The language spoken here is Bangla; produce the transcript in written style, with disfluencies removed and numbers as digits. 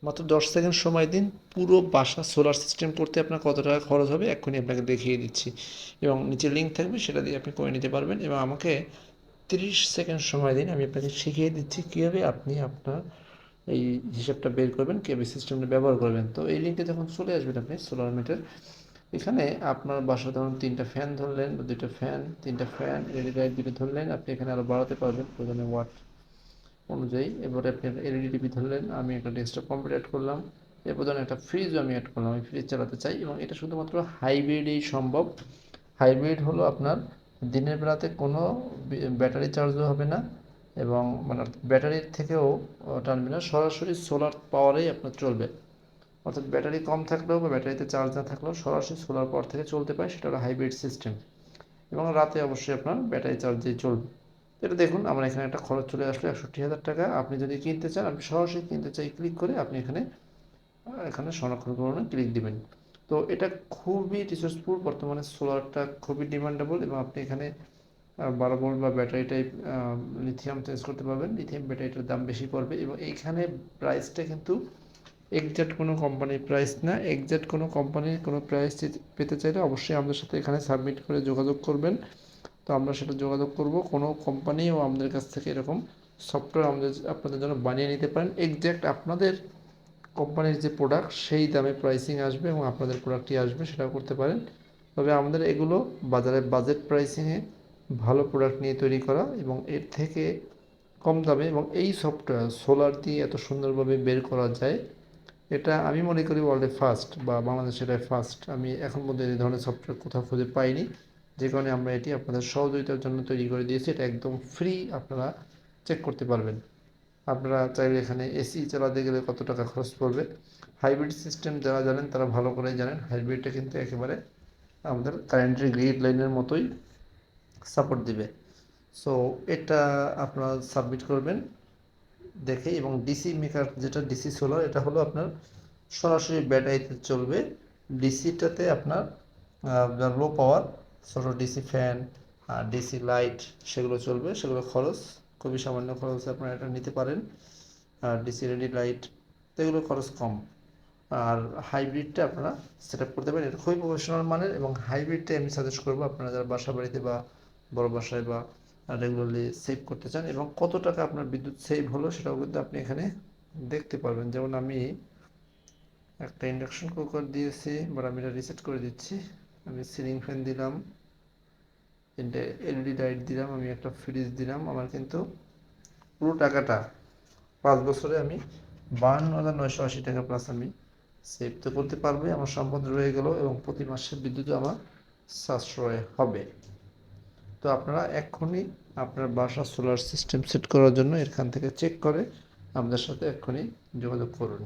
মাত্র 10 সেকেন্ড সময় দিন, পুরো বাসা সোলার সিস্টেম করতে আপনার কত টাকা খরচ হবে এক্ষুনি আপনাকে দেখিয়ে দিচ্ছি, এবং নিচে লিঙ্ক থাকবে সেটা দিয়ে আপনি করে নিতে পারবেন। এবং আমাকে 30 সেকেন্ড সময় দিন, আমি আপনাকে শিখিয়ে দিচ্ছি কীভাবে আপনি আপনার এই হিসাবটা বের করবেন, কীভাবে সিস্টেমটা ব্যবহার করবেন। তো এই লিঙ্কে যখন চলে আসবেন আপনি সোলার মিটার, এখানে আপনার বাসা ধরুন 3টা ফ্যান ধরলেন বা 2টা ফ্যান, 3টা ফ্যান, এলইডি লাইট 2টা ধরলেন, আপনি এখানে আরও বাড়াতে পারবেন প্রয়োজনে ওয়াট অনুযায়ী। এবারে আপনি একটা এলইডি টিভি ধরলেন, আমি একটা ডেস্কটপ কম্পিউটার অ্যাড করলাম, এরপর ধরেন একটা ফ্রিজও আমি অ্যাড করলাম, আমি ফ্রিজ চালাতে চাই, এবং এটা শুধুমাত্র হাইব্রিডেই সম্ভব। হাইব্রিড হলো আপনার দিনের বেলাতে কোনো ব্যাটারি চার্জও হবে না, এবং মানে ব্যাটারির থেকেও টানবে না, সরাসরি সোলার পাওয়ারেই আপনার চলবে। অর্থাৎ ব্যাটারি কম থাকলেও বা ব্যাটারিতে চার্জ না থাকলেও সরাসরি সোলার পাওয়ার থেকে চলতে পারে, সেটা হলো হাইব্রিড সিস্টেম। এবং রাতে অবশ্যই আপনার ব্যাটারি চার্জ দিয়ে চলবে। এটা দেখুন আমার এখানে একটা খরচ চলে আসলো 61,000 টাকা। আপনি যদি কিনতে চান, আপনি সরাসরি কিনতে চাই ক্লিক করে আপনি এখানে এখানে সংরক্ষণ করুন ক্লিক দিবেন। তো এটা খুবই রিসোর্সফুল, বর্তমানে সোলারটা খুবই ডিমান্ডেবল, এবং আপনি এখানে 12 ভোল্ট বা ব্যাটারি টাইপ লিথিয়াম চেঞ্জ করতে পারবেন। লিথিয়াম ব্যাটারিটার দাম বেশি পড়বে, এবং এইখানে প্রাইসটা কিন্তু এক্সাক্ট কোনো কোম্পানির প্রাইস না। এক্সাক্ট কোনো কোম্পানির কোনো প্রাইস পেতে চাইলে অবশ্যই আমাদের সাথে এখানে সাবমিট করে যোগাযোগ করবেন। তো আমরা সেটা যোগাযোগ করব। কোনো কোম্পানিও আমাদের কাছ থেকে এরকম সফটওয়্যার আপনাদের জন্য বানিয়ে নিতে পারেন, এক্স্যাক্ট আপনাদের কোম্পানির যে প্রোডাক্ট সেই দামে প্রাইসিং আসবে এবং আপনাদের প্রোডাক্টই আসবে, সেটাও করতে পারেন। তবে আমাদের এগুলো বাজারে বাজেট প্রাইসিংয়ে ভালো প্রোডাক্ট নিয়ে তৈরি করা, এবং এর থেকে কম দামে, এবং এই সফটওয়্যার সোলার দিয়ে এত সুন্দরভাবে বের করা যায়, এটা আমি মনে করি ওয়ার্ল্ডে ফার্স্ট, বা বাংলাদেশে এটাই ফার্স্ট। আমি এখন পর্যন্ত এই ধরনের সফটওয়্যার কোথাও খুঁজে পাইনি, যে কারণে আমরা এটি আপনাদের সহযোগিতার জন্য তৈরি করে দিয়েছি। এটা একদম ফ্রি, আপনারা চেক করতে পারবেন। আপনারা চাইলে এখানে এসি চালাতে গেলে কত টাকা খরচ পড়বে, হাইব্রিড সিস্টেম যারা জানেন তারা ভালো করেই জানেন, হাইব্রিডটা কিন্তু একেবারে আমাদের কারেন্টের গ্রিড লাইনের মতোই সাপোর্ট দিবে। সো এটা আপনারা সাবমিট করবেন দেখে। এবং ডিসি মেকার, যেটা ডিসি সোলার, এটা হলো আপনার সরাসরি ব্যাটারিতে চলবে। ডিসিটাতে আপনার লো পাওয়ার ছোটো ডিসি ফ্যান আর ডিসি লাইট সেগুলো চলবে, সেগুলো খরচ খুবই সামান্য খরচে আপনারা এটা নিতে পারেন। আর ডিসি রেডি লাইট, তো এগুলো খরচ কম। আর হাইব্রিডটা আপনারা সেট আপ করতে পারেন, এটা খুবই প্রফেশনাল মানের, এবং হাইব্রিডটাই আমি সাজেস্ট করবো আপনারা যারা বাসা বাড়িতে বা বড় বাসায় বা রেগুলারলি সেভ করতে চান। এবং কত টাকা আপনার বিদ্যুৎ সেভ হলো সেটাও কিন্তু আপনি এখানে দেখতে পারবেন। যেমন আমি একটা ইন্ডাকশন কুকার দিয়েছি, বাট আমি এটা রিসেট করে দিচ্ছি। আমি সিলিং ফ্যান দিলাম, তিনটে এলইডি লাইট দিলাম, আমি একটা ফ্রিজ দিলাম, আমার কিন্তু পুরো টাকাটা 5 বছরে আমি 52,980 টাকা প্লাস আমি সেভ তো করতে পারবে, আমার সম্পদ রয়ে গেল, এবং প্রতি মাসে বিদ্যুৎ আমার সাশ্রয় হবে। তো আপনারা এক্ষুনি আপনার বাসা সোলার সিস্টেম সেট করার জন্য এখান থেকে চেক করে আমাদের সাথে এক্ষুনি যোগাযোগ করুন।